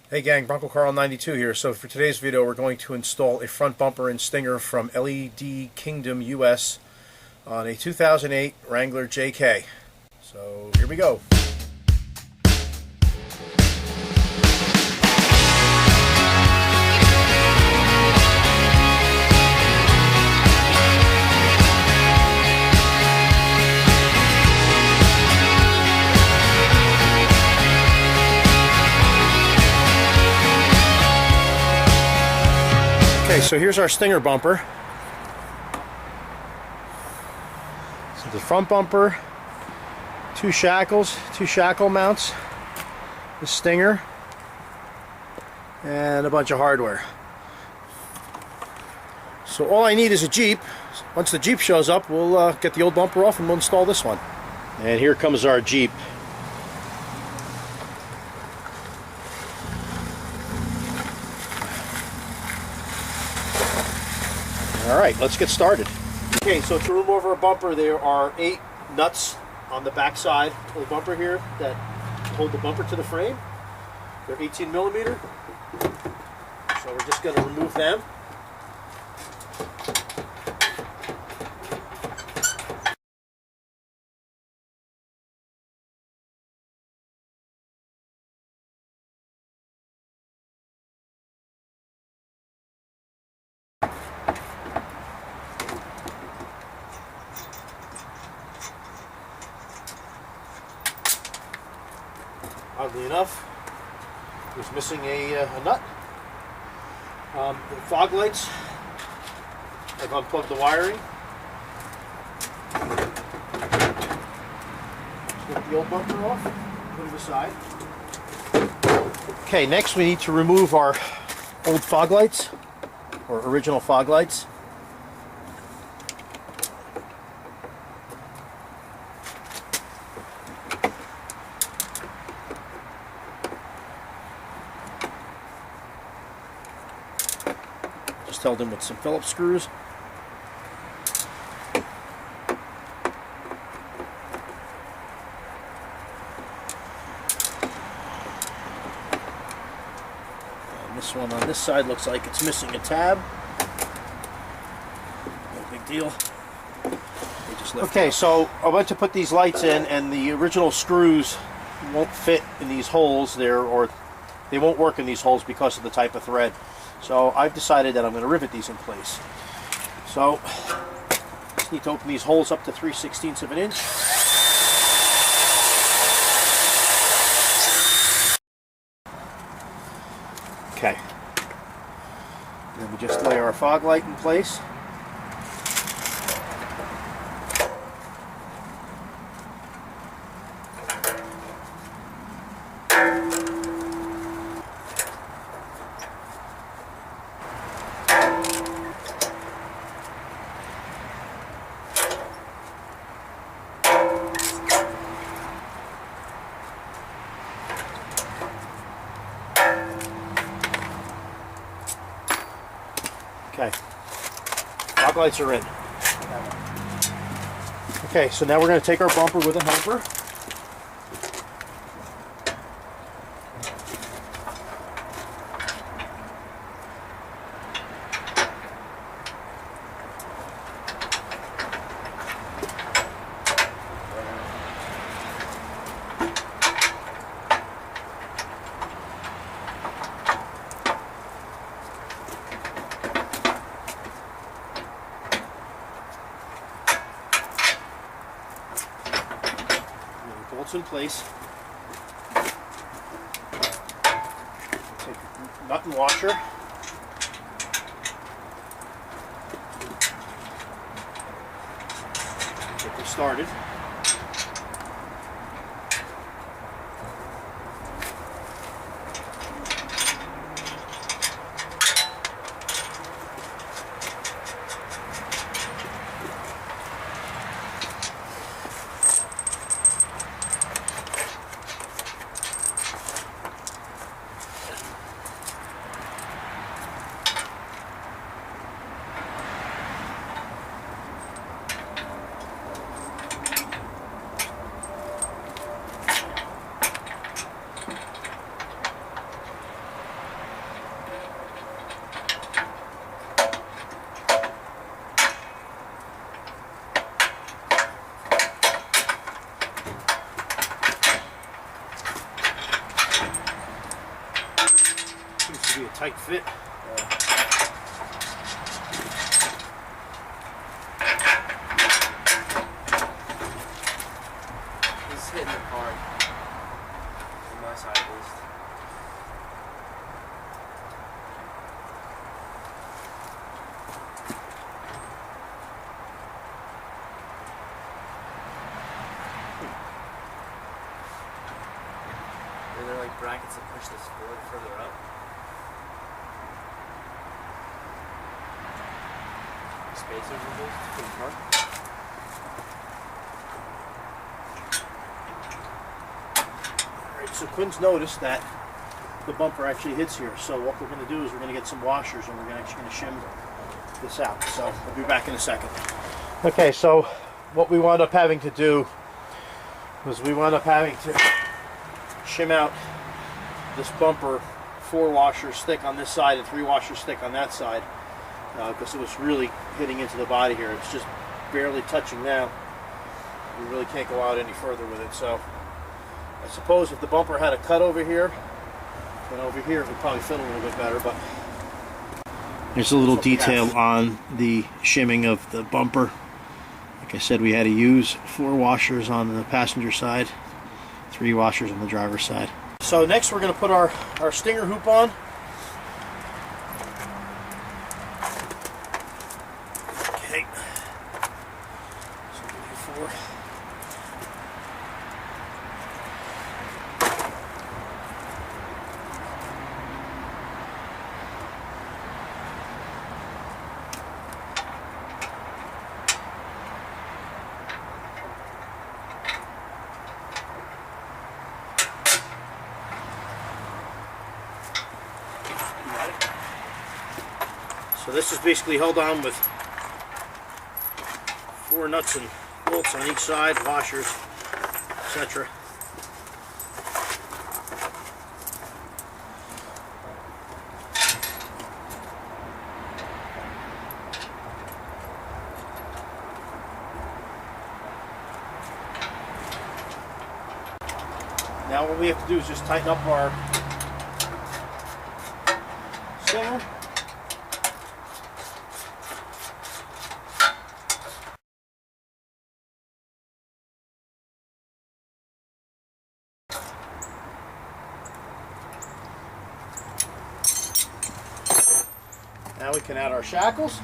Hey gang, Bronco Carl 92 here. So for today's video we're going to install a front bumper and stinger from LED Kingdom US on a 2008 Wrangler JK. So here we go. Okay, so here's our stinger bumper. So the front bumper, two shackle mounts, the stinger, and a bunch of hardware. So all I need is a Jeep. Once the Jeep shows up, we'll get the old bumper off and we'll install this one. And here comes our Jeep. Alright, let's get started. Okay, so to remove our bumper, there are 8 nuts on the back side of the bumper here that hold the bumper to the frame. They're 18 millimeter. So we're just going to remove them. Oddly enough, it was missing a nut. The fog lights, I've unplugged the wiring. Get the old bumper off, put it aside. Okay, next we need to remove our old fog lights, or original fog lights. Just held in with some Phillips screws. And this one on this side looks like it's missing a tab. No big deal. Okay, so I went to put these lights in, and the original screws won't fit in these holes there, or they won't work in these holes because of the type of thread. So I've decided that I'm going to rivet these in place. So just need to open these holes up to 3/16 of an inch. Okay. Then we just lay our fog light in place. Okay, fog lights are in. Okay, so now we're going to take our bumper with a helper. Bolts in place. Take a nut and washer. Get them started. to be a tight fit. This is hitting the car. On my side at least. Are there like brackets that push this forward further up? Spacers removed for the car? Alright, so Quinn's noticed that the bumper actually hits here. So what we're going to do is we're going to get some washers and we're actually going to shim this out. So I'll be back in a second. Okay, so what we wound up having to do was we wound up having to shim out this bumper 4 washers thick on this side and 3 washers thick on that side because it was really hitting into the body here. It's just barely touching now. We really can't go out any further with it. So I suppose if the bumper had a cut over here, then over here it would probably fit a little bit better. But there's a little detail on the shimming of the bumper. Like I said, we had to use 4 washers on the passenger side, 3 washers on the driver's side. So next we're going to put our stinger hoop on. Okay. So we'll do 4. So this is basically held on with 4 nuts and bolts on each side, washers, etc. Now what we have to do is just tighten up our stinger. Now we can add our shackles.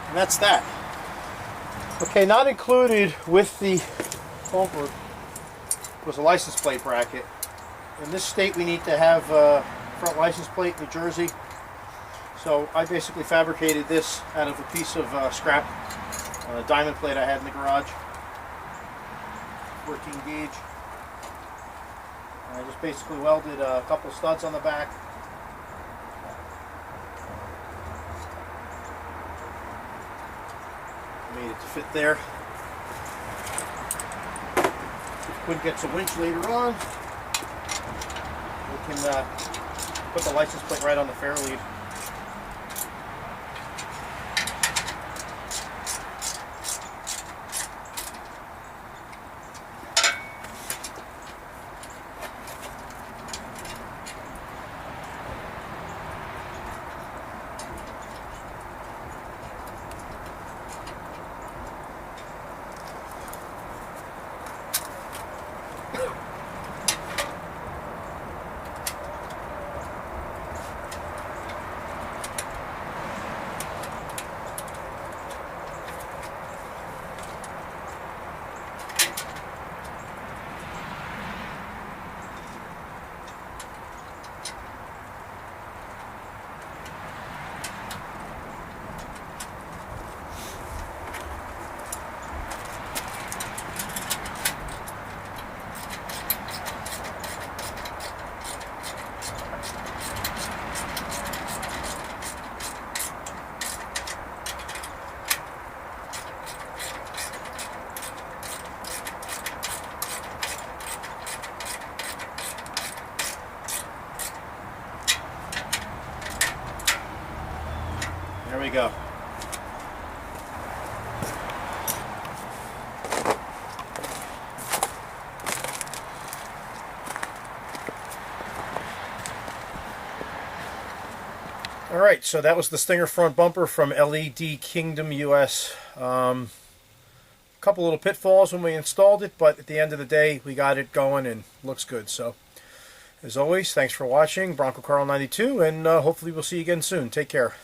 And that's that. Okay, not included with the bumper was a license plate bracket. In this state we need to have a front license plate, New Jersey. So I basically fabricated this out of a piece of scrap diamond plate I had in the garage. 14 gauge. And I just basically welded a couple studs on the back. Made it to fit there. If Quinn gets a winch later on, we can put the license plate right on the fair lead. There we go. Alright, so that was the Stinger front bumper from LED Kingdom US. A couple little pitfalls when we installed it, but at the end of the day we got it going and looks good. So as always, thanks for watching. Bronco Carl 92, and hopefully we'll see you again soon. Take care.